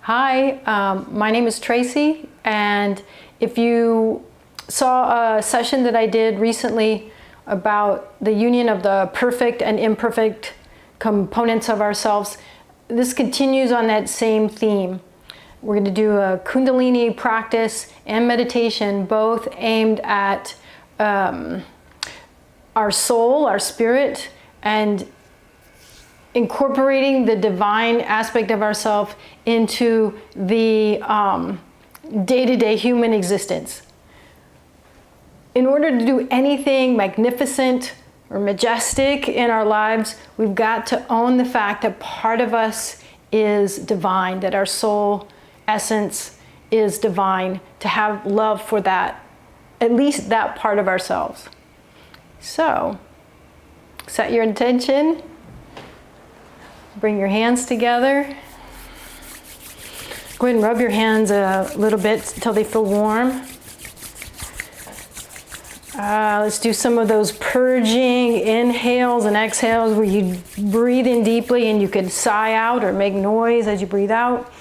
Hi, my name is Tracy, and if you saw a session that I did recently about the union of the perfect and imperfect components of ourselves, this continues on that same theme. We're going to do a Kundalini practice and meditation, both aimed at our soul, our spirit, and incorporating the divine aspect of ourselves into the day-to-day human existence. In order to do anything magnificent or majestic in our lives, we've got to own the fact that part of us is divine, that our soul essence is divine, to have love for that, at least that part of ourselves. So, set your intention. Bring your hands together. Go ahead and rub your hands a little bit until they feel warm. Let's do some of those purging inhales and exhales where you breathe in deeply and you can sigh out or make noise as you breathe out.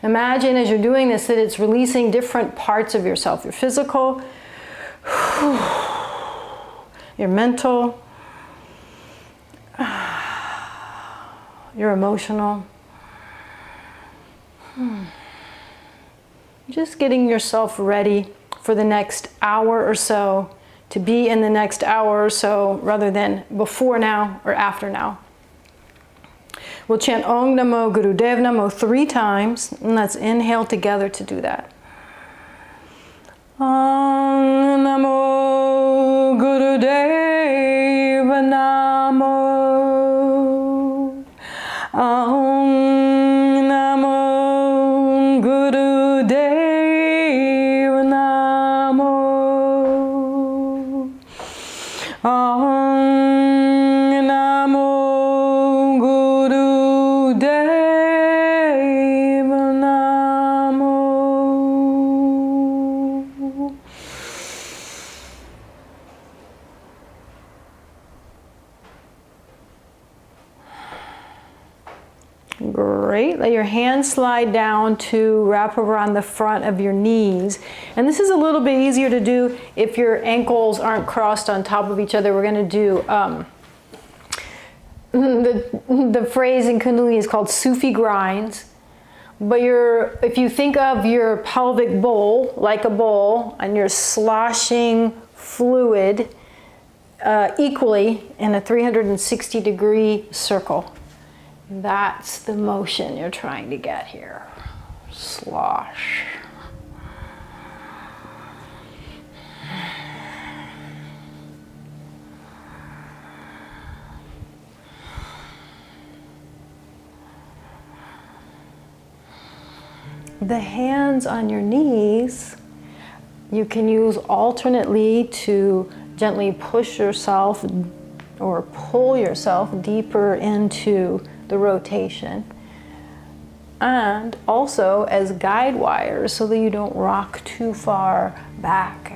Imagine as you're doing this that it's releasing different parts of yourself. Your physical, your mental, your emotional. Just getting yourself ready for the next hour or so, to be in the next hour or so rather than before now or after now. We'll chant Om Namo Gurudev Namo 3 times, and let's inhale together to do that. Om Namo Gurudev Namo. Om Namo Gurudev Namo. Om Namo Gurudev Namo. Great. Let your hands slide down to wrap around the front of your knees. And this is a little bit easier to do if your ankles aren't crossed on top of each other. We're going to do, the phrase in Kundalini is called Sufi Grinds. But if you think of your pelvic bowl like a bowl and you're sloshing fluid equally in a 360-degree circle. That's the motion you're trying to get here. Slosh. The hands on your knees, you can use alternately to gently push yourself or pull yourself deeper into the rotation, and also as guide wires so that you don't rock too far back.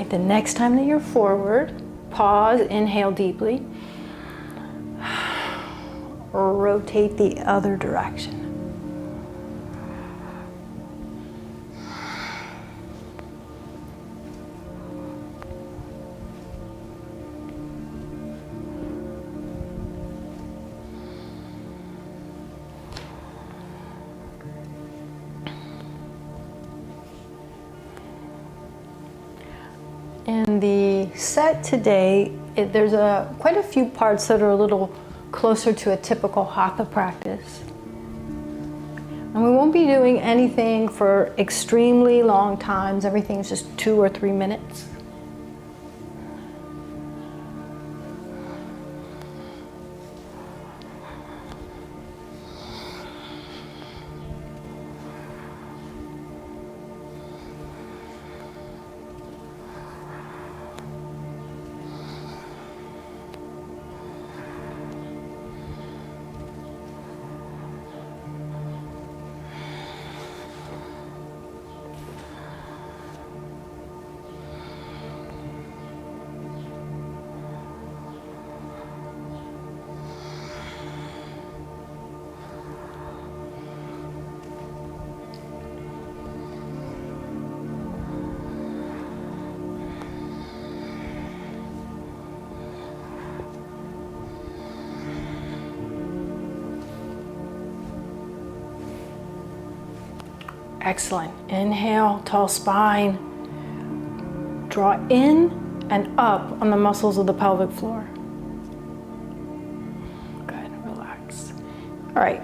The next time that you're forward, pause, inhale deeply, rotate the other direction. In the set today, there's quite a few parts that are a little closer to a typical Hatha practice. And we won't be doing anything for extremely long times. Everything's just 2 or 3 minutes. Excellent. Inhale, tall spine. Draw in and up on the muscles of the pelvic floor. Good, relax. All right,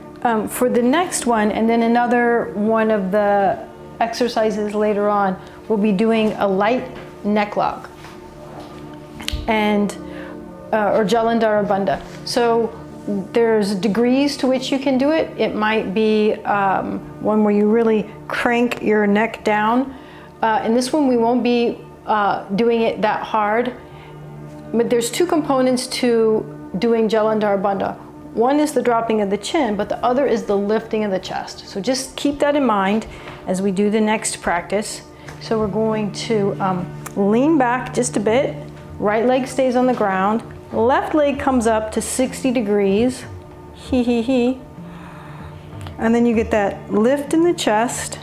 for the next one, and then another one of the exercises later on, we'll be doing a light neck lock and or Jalandhara Bandha. So there's degrees to which you can do it. It might be one where you really crank your neck down. In this one, we won't be doing it that hard. But there's two components to doing Jalandhara Bandha. One is the dropping of the chin, but the other is the lifting of the chest. So just keep that in mind as we do the next practice. So we're going to lean back just a bit. Right leg stays on the ground. Left leg comes up to 60 degrees. Hee hee hee. And then you get that lift in the chest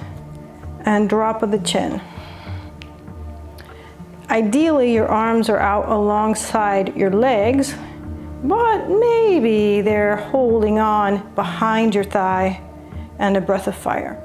and drop of the chin. Ideally, your arms are out alongside your legs, but maybe they're holding on behind your thigh, and a breath of fire.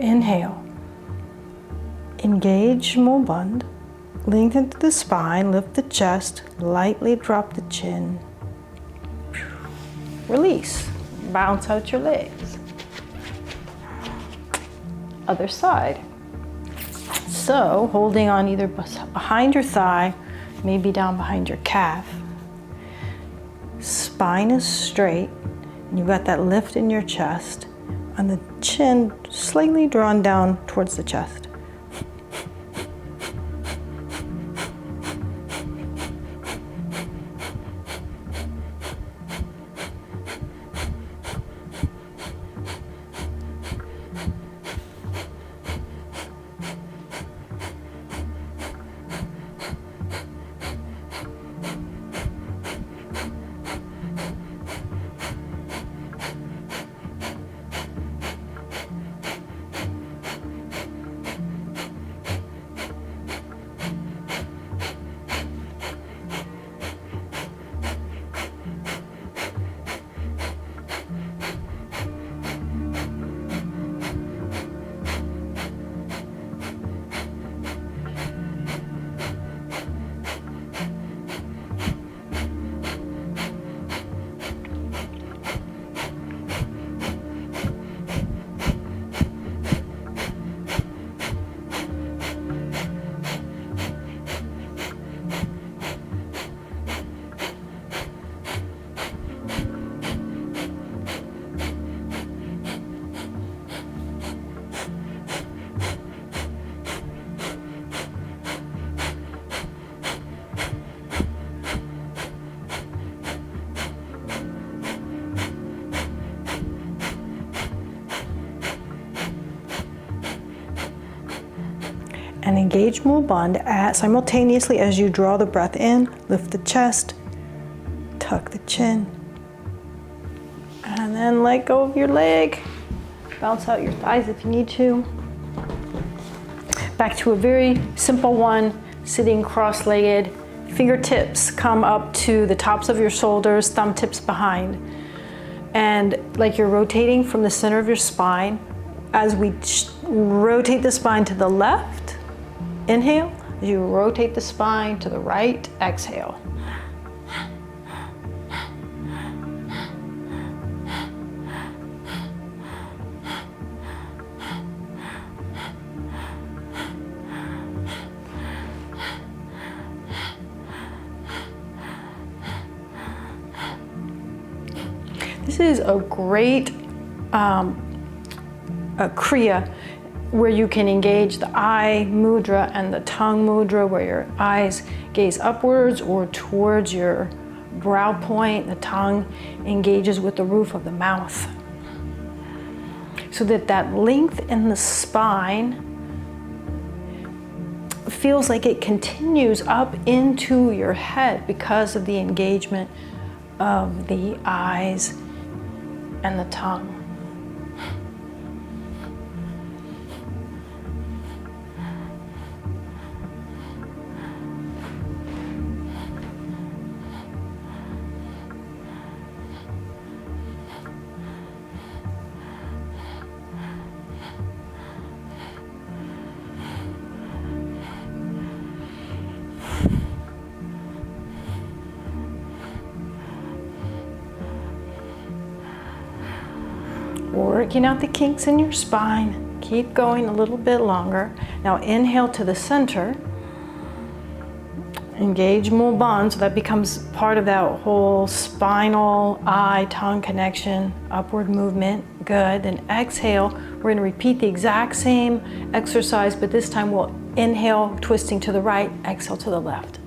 Inhale. Engage Mul Bandh. Lengthen through the spine, lift the chest, lightly drop the chin. Release. Bounce out your legs. Other side. So, holding on either behind your thigh, maybe down behind your calf. Spine is straight. You've got that lift in your chest, and the chin slightly drawn down towards the chest. And engage Mul Bandh simultaneously as you draw the breath in, lift the chest, tuck the chin, and then let go of your leg. Bounce out your thighs if you need to. Back to a very simple one, sitting cross-legged. Fingertips come up to the tops of your shoulders, thumb tips behind. And like you're rotating from the center of your spine. As we rotate the spine to the left, inhale. As you rotate the spine to the right, exhale. This is a great a kriya where you can engage the eye mudra and the tongue mudra, where your eyes gaze upwards or towards your brow point. The tongue engages with the roof of the mouth, so that that length in the spine feels like it continues up into your head because of the engagement of the eyes and the tongue. Working out the kinks in your spine. Keep going a little bit longer. Now inhale to the center. Engage Mulban, so that becomes part of that whole spinal eye-tongue connection, upward movement. Good. Then exhale. We're going to repeat the exact same exercise, but this time we'll inhale, twisting to the right, exhale to the left.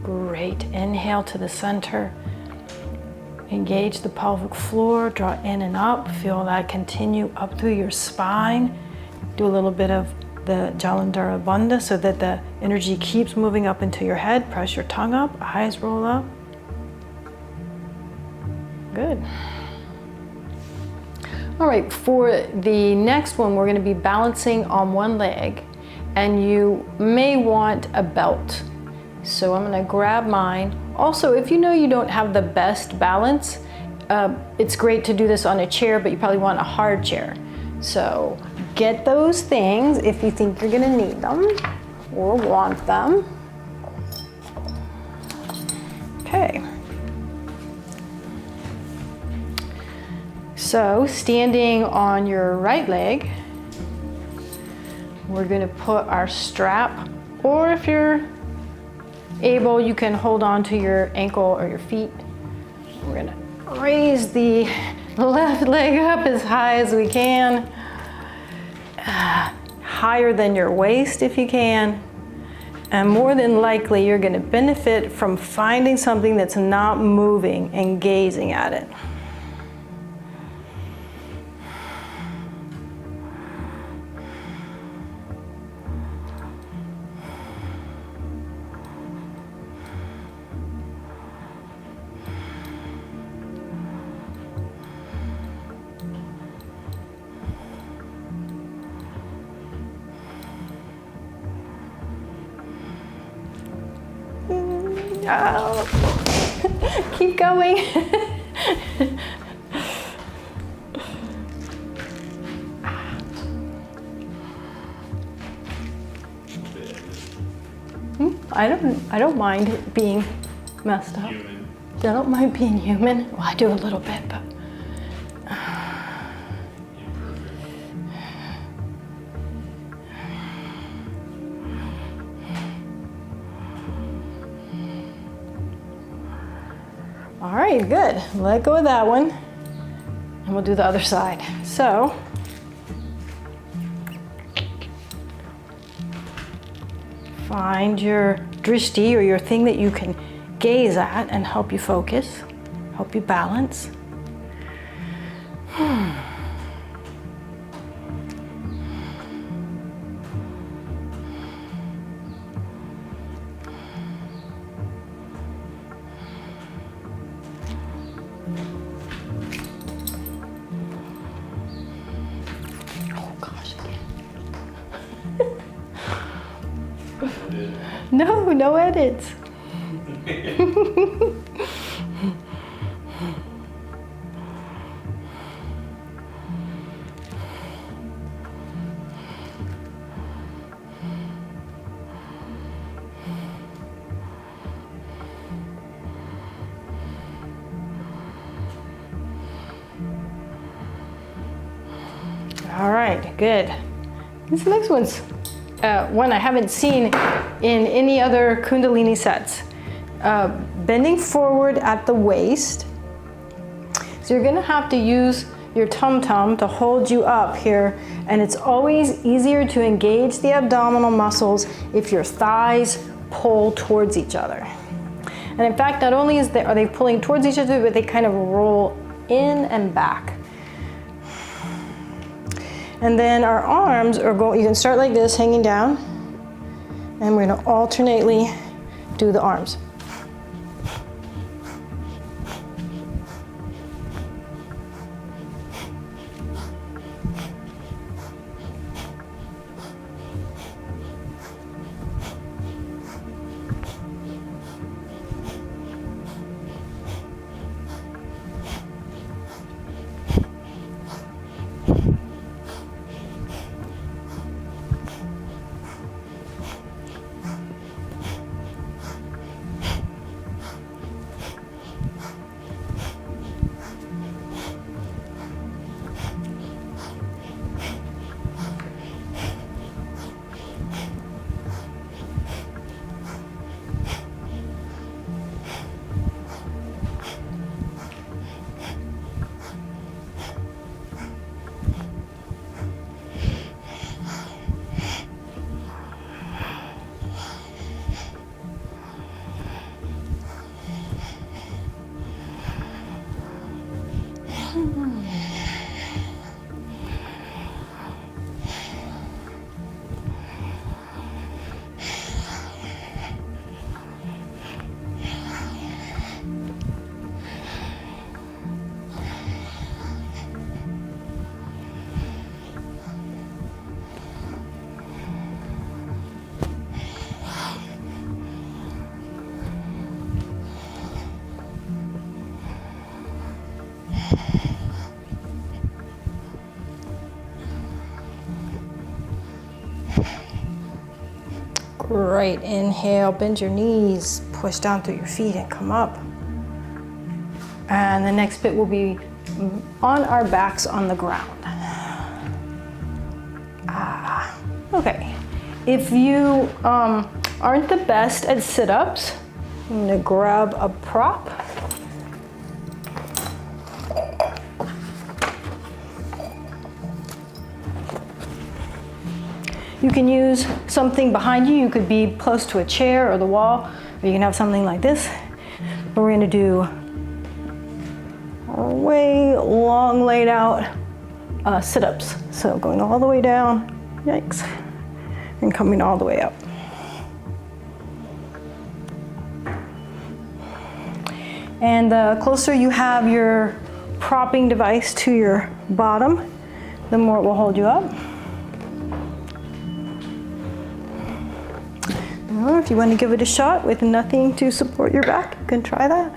Great. Inhale to the center. Engage the pelvic floor. Draw in and up. Feel that continue up through your spine. Do a little bit of the Jalandhara Bandha so that the energy keeps moving up into your head. Press your tongue up. Eyes roll up. Good. All right, for the next one, we're going to be balancing on one leg, and you may want a belt. So I'm going to grab mine. Also, if you know you don't have the best balance, it's great to do this on a chair, but you probably want a hard chair. So get those things if you think you're going to need them or want them. Okay. So standing on your right leg, we're going to put our strap, or if you're able, you can hold on to your ankle or your feet. We're going to raise the left leg up as high as we can, higher than your waist if you can. And more than likely, you're going to benefit from finding something that's not moving and gazing at it. Oh. Keep going. I don't mind it being messed up. Human. I don't mind being human. Well, I do a little bit, but All right, good. Let go of that one. And we'll do the other side. So, find your drishti, or your thing that you can gaze at and help you focus, help you balance. No, no edits. All right, good. This next one's one I haven't seen in any other Kundalini sets. Bending forward at the waist. So you're gonna have to use your tum-tum to hold you up here, and it's always easier to engage the abdominal muscles if your thighs pull towards each other. And in fact, not only are they pulling towards each other, but they kind of roll in and back. And then our arms are going, you can start like this, hanging down, and we're gonna alternately do the arms. Great, inhale, bend your knees, push down through your feet and come up. And the next bit will be on our backs on the ground. Okay, if you aren't the best at sit-ups, I'm gonna grab a prop. You can use something behind you. You could be close to a chair or the wall, or you can have something like this. But we're gonna do way long laid out sit-ups. So going all the way down, yikes, and coming all the way up. And the closer you have your propping device to your bottom, the more it will hold you up. Or if you want to give it a shot with nothing to support your back, you can try that.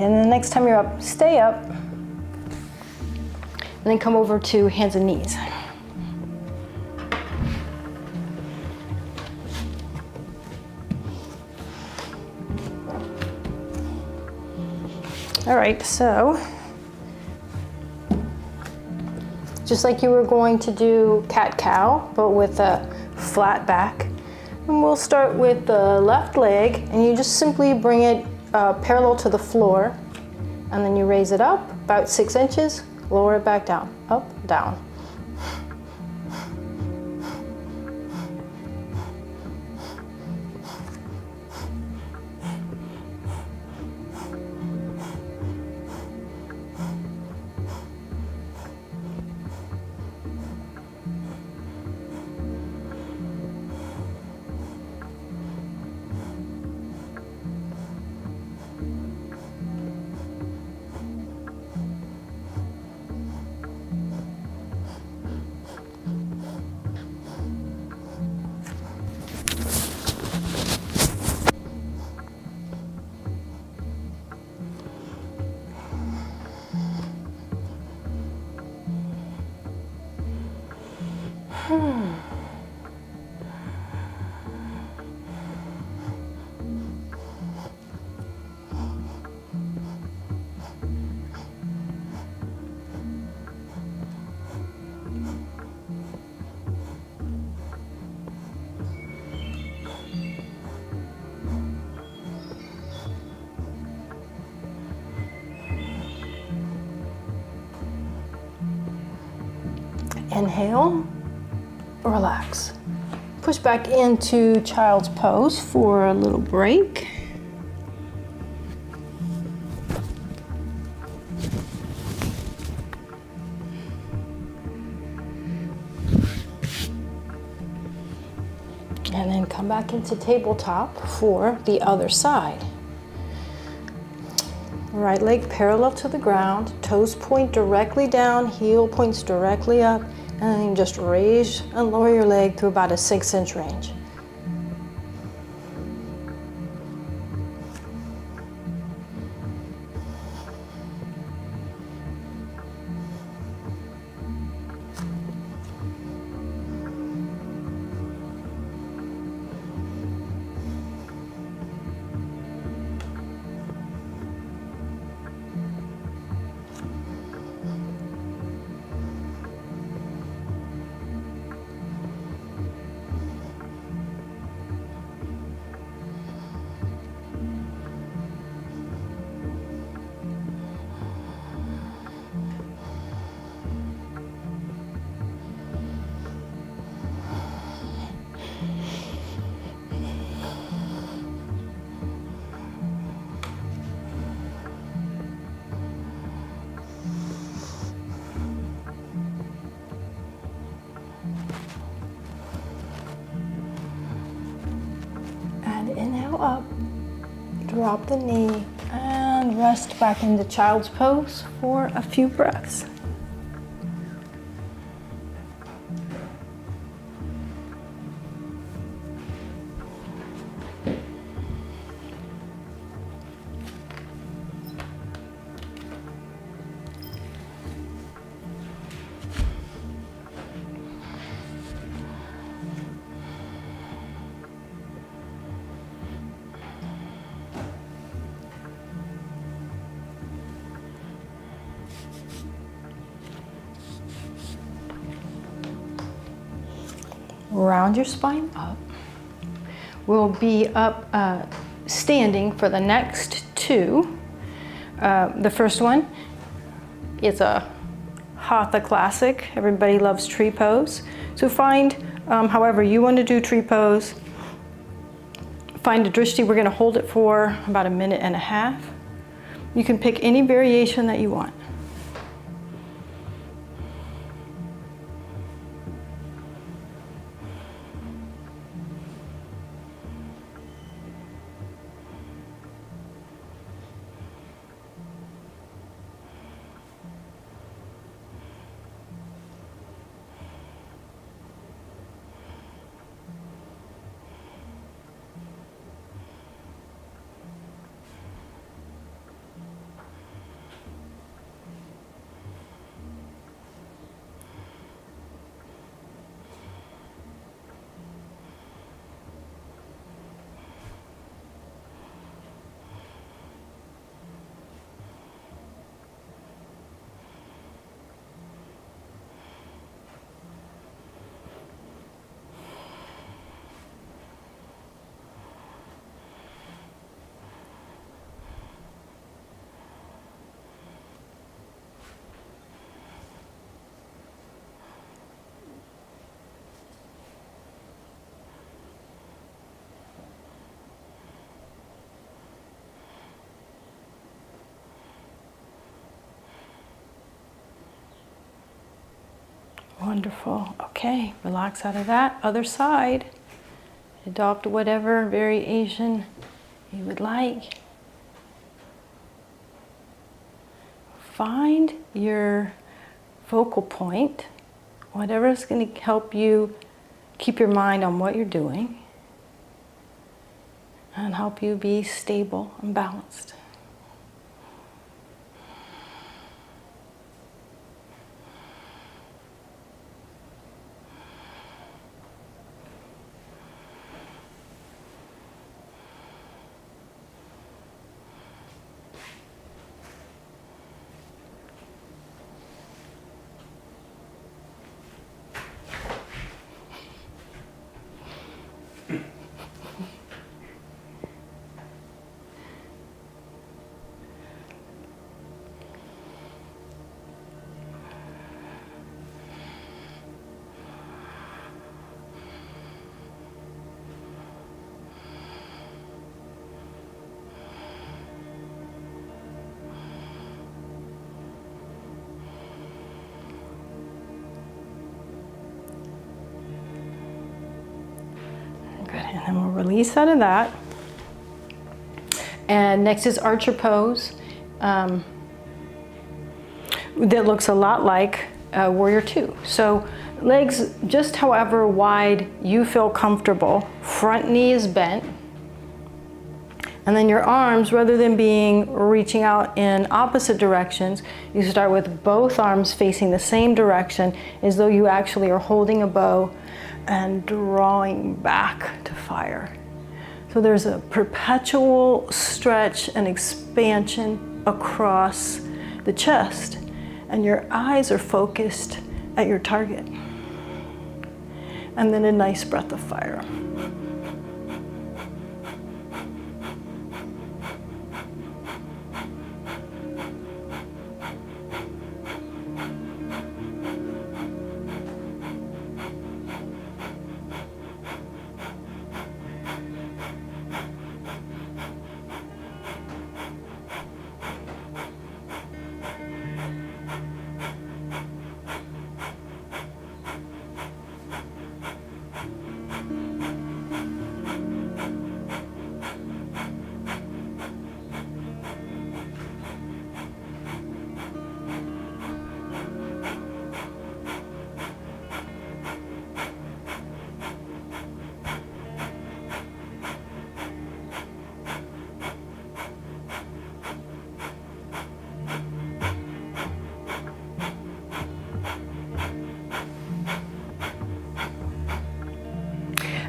and the next time you're up, stay up. And then come over to hands and knees. All right, so just like you were going to do cat-cow, but with a flat back. And we'll start with the left leg, and you just simply bring it parallel to the floor, and then you raise it up about 6 inches, lower it back down, up, down. Inhale, relax. Push back into child's pose for a little break. And then come back into tabletop for the other side. Right leg parallel to the ground, toes point directly down, heel points directly up, and then just raise and lower your leg to about a 6-inch range. Inhale up, drop the knee, and rest back into child's pose for a few breaths. Round your spine up. We'll be up standing for the next two. The first one is a Hatha classic. Everybody loves tree pose. So find however you want to do tree pose. Find a drishti. We're going to hold it for about 1.5 minutes. You can pick any variation that you want. Wonderful. Okay, relax out of that. Other side. Adopt whatever variation you would like. Find your focal point, whatever is going to help you keep your mind on what you're doing and help you be stable and balanced. And then we'll release out of that. And next is archer pose. That looks a lot like warrior two. So legs just however wide you feel comfortable. Front knee is bent. And then your arms, rather than reaching out in opposite directions, you start with both arms facing the same direction as though you actually are holding a bow and drawing back to fire. So there's a perpetual stretch and expansion across the chest, and your eyes are focused at your target. And then a nice breath of fire.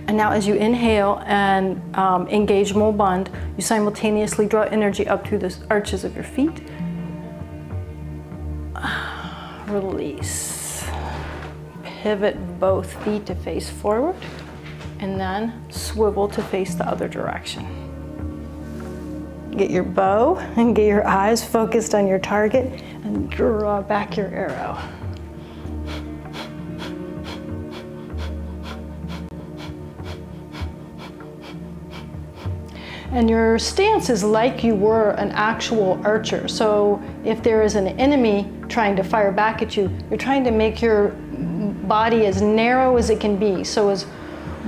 And now as you inhale and engage Mo Band, you simultaneously draw energy up through the arches of your feet. Release. Pivot both feet to face forward and then swivel to face the other direction. Get your bow and get your eyes focused on your target and draw back your arrow. And your stance is like you were an actual archer. So if there is an enemy trying to fire back at you, you're trying to make your body as narrow as it can be. So as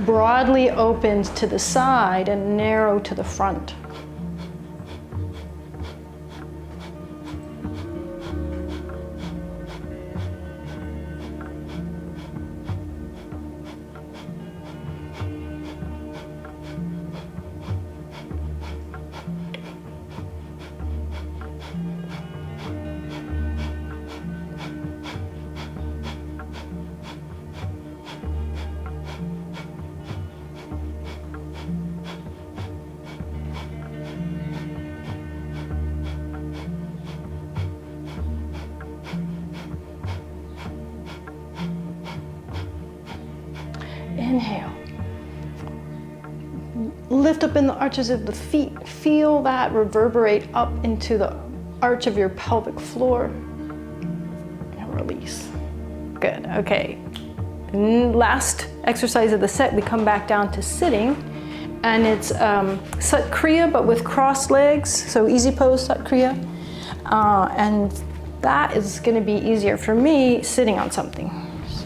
broadly opened to the side and narrow to the front. Inhale. Lift up in the arches of the feet. Feel that reverberate up into the arch of your pelvic floor. And release. Good. Okay. Last exercise of the set, we come back down to sitting. And it's Sat Kriya, but with crossed legs. So easy pose, Sat Kriya. And that is going to be easier for me sitting on something. So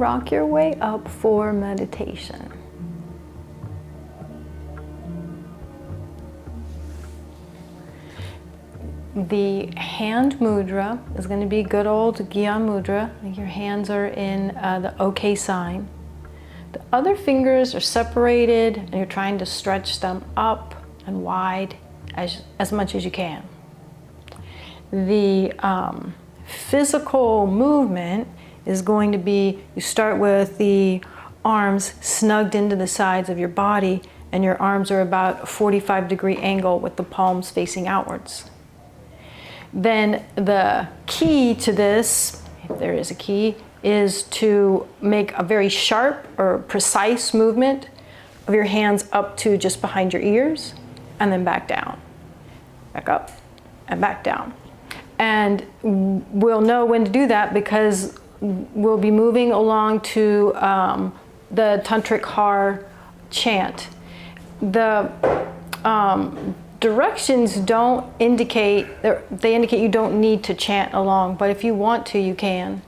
rock your way up for meditation. The hand mudra is going to be good old Gyan mudra. Your hands are in the OK sign. The other fingers are separated and you're trying to stretch them up and wide as much as you can. The physical movement is going to be, you start with the arms snugged into the sides of your body, and your arms are about a 45-degree angle with the palms facing outwards. Then the key to this, if there is a key, is to make a very sharp or precise movement of your hands up to just behind your ears, and then back down. Back up and back down. And we'll know when to do that because we'll be moving along to the Tantric Har chant. The directions don't indicate, they indicate you don't need to chant along, but if you want to, you can.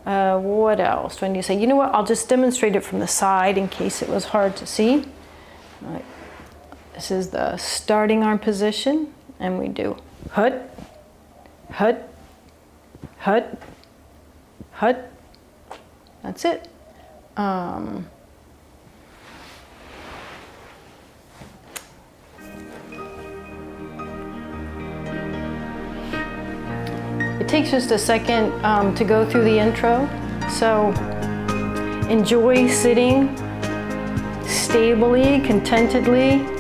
What else do I need to say? You know what, I'll just demonstrate it from the side in case it was hard to see. All right. This is the starting arm position, and we do hut, hut, hut, hut. That's it. It takes just a second to go through the intro, so enjoy sitting stably, contentedly.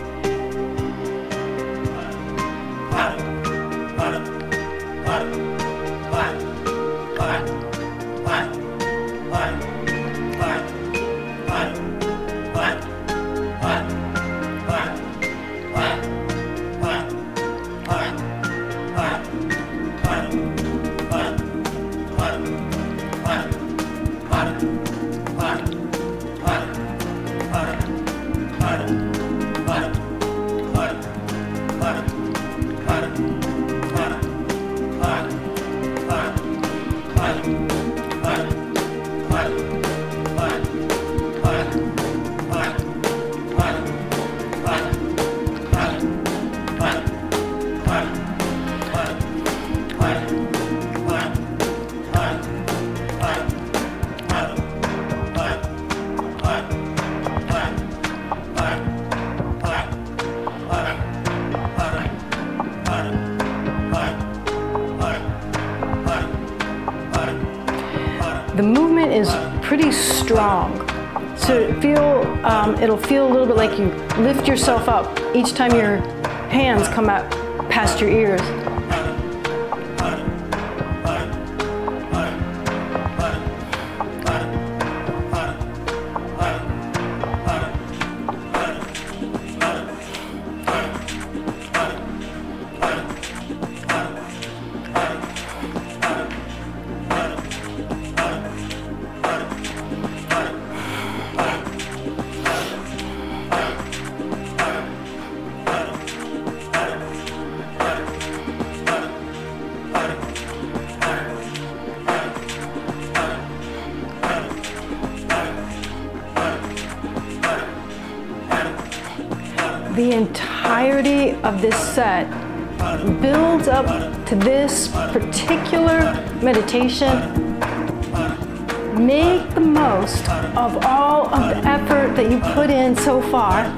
The movement is pretty strong, so it'll feel a little bit like you lift yourself up each time your hands come up past your ears. The entirety of this set builds up to this particular meditation. Make the most of all of the effort that you put in so far.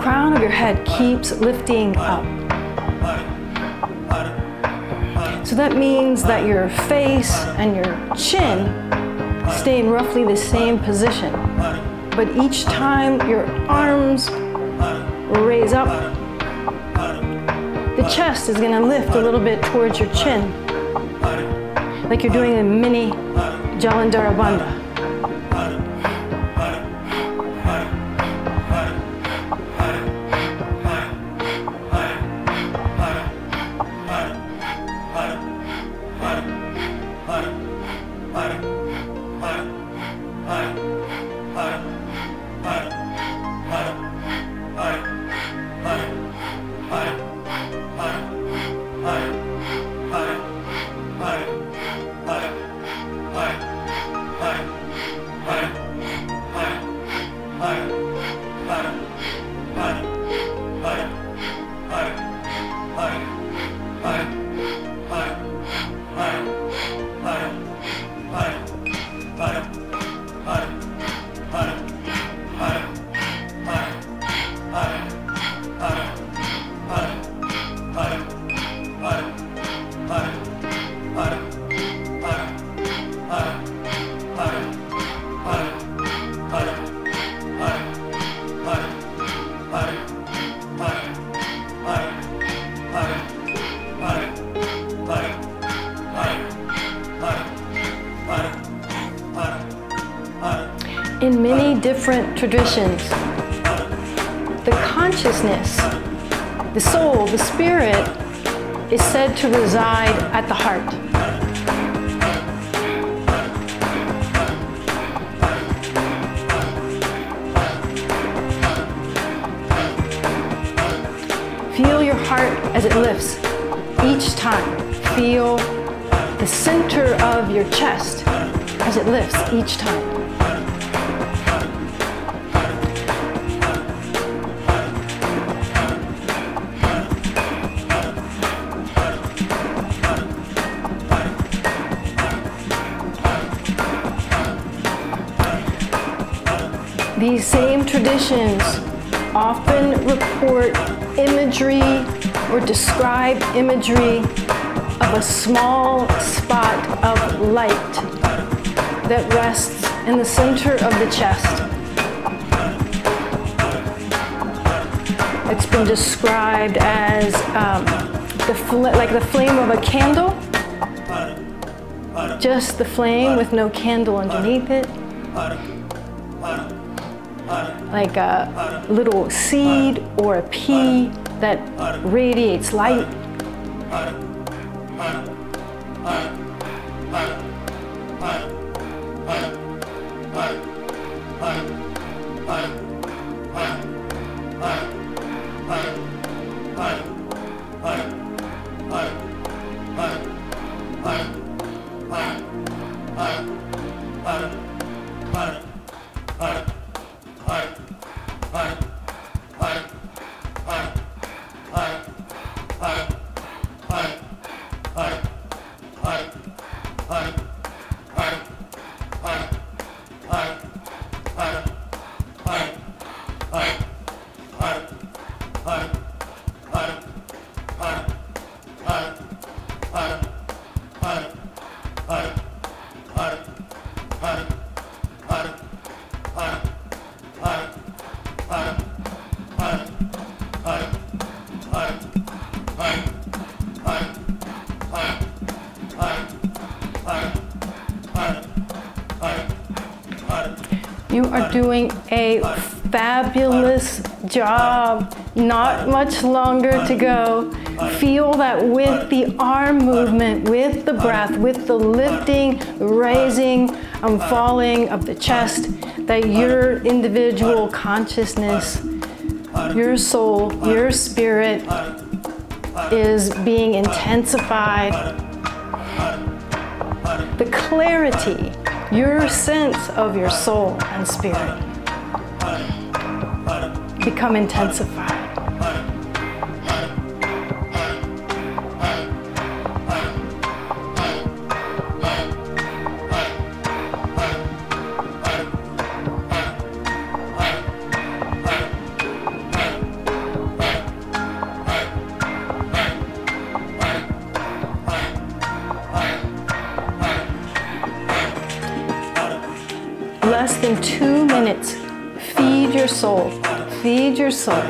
crown of your head keeps lifting up. So that means that your face and your chin stay in roughly the same position. But each time your arms raise up, the chest is going to lift a little bit towards your chin, like you're doing a mini Jalandhara Bandha. In many different traditions, the consciousness, the soul, the spirit is said to reside at the heart. Feel your heart as it lifts each time. Feel the center of your chest as it lifts each time. These same traditions often report imagery or describe imagery of a small spot of light that rests in the center of the chest. It's been described as like the flame of a candle, just the flame with no candle underneath it. Like a little seed or a pea that radiates light. You are doing a fabulous job. Not much longer to go. Feel that with the arm movement, with the breath, with the lifting, raising, and falling of the chest, that your individual consciousness, your soul, your spirit is being intensified. The clarity, your sense of your soul and spirit become intensified. than 2 minutes. Feed your soul. Feed your soul.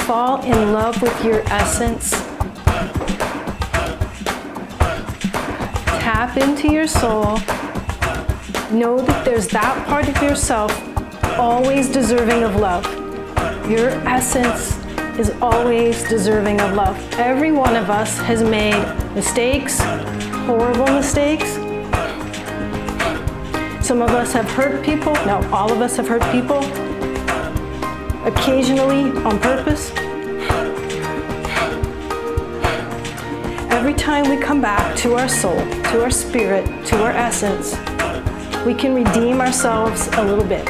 Fall in love with your essence. Tap into your soul. Know that there's that part of yourself always deserving of love. Your essence is always deserving of love. Every one of us has made mistakes, horrible mistakes. Some of us have hurt people. No, all of us have hurt people. Occasionally on purpose. Every time we come back to our soul, to our spirit, to our essence, we can redeem ourselves a little bit.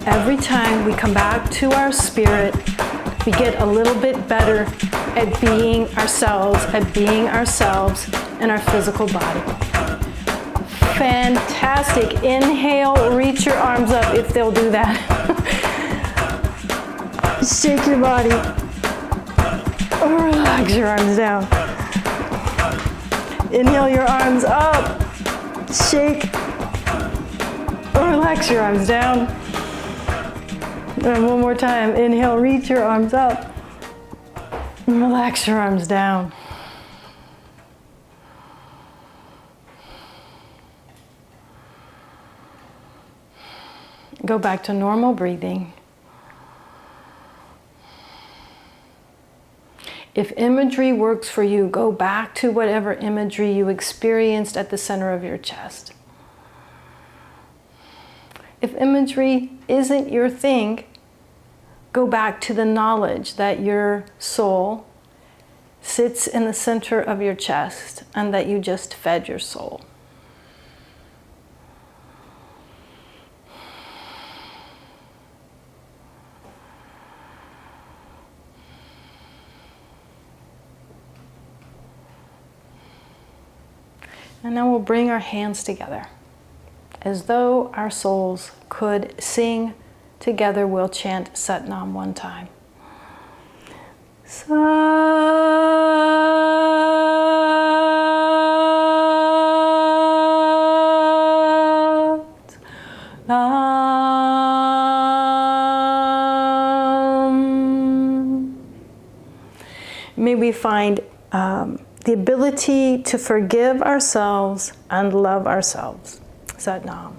Every time we come back to our spirit, we get a little bit better at being ourselves in our physical body. Fantastic. Inhale, reach your arms up if they'll do that. Shake your body. Relax your arms down. Inhale your arms up. Shake. Relax your arms down. And one more time. Inhale, reach your arms up. Relax your arms down. Go back to normal breathing. If imagery works for you, go back to whatever imagery you experienced at the center of your chest. If imagery isn't your thing, go back to the knowledge that your soul sits in the center of your chest and that you just fed your soul. And now we'll bring our hands together. As though our souls could sing together, we'll chant Sat Nam one time. Sat Nam. May we find the ability to forgive ourselves and love ourselves. Sat Nam.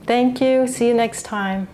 Thank you. See you next time.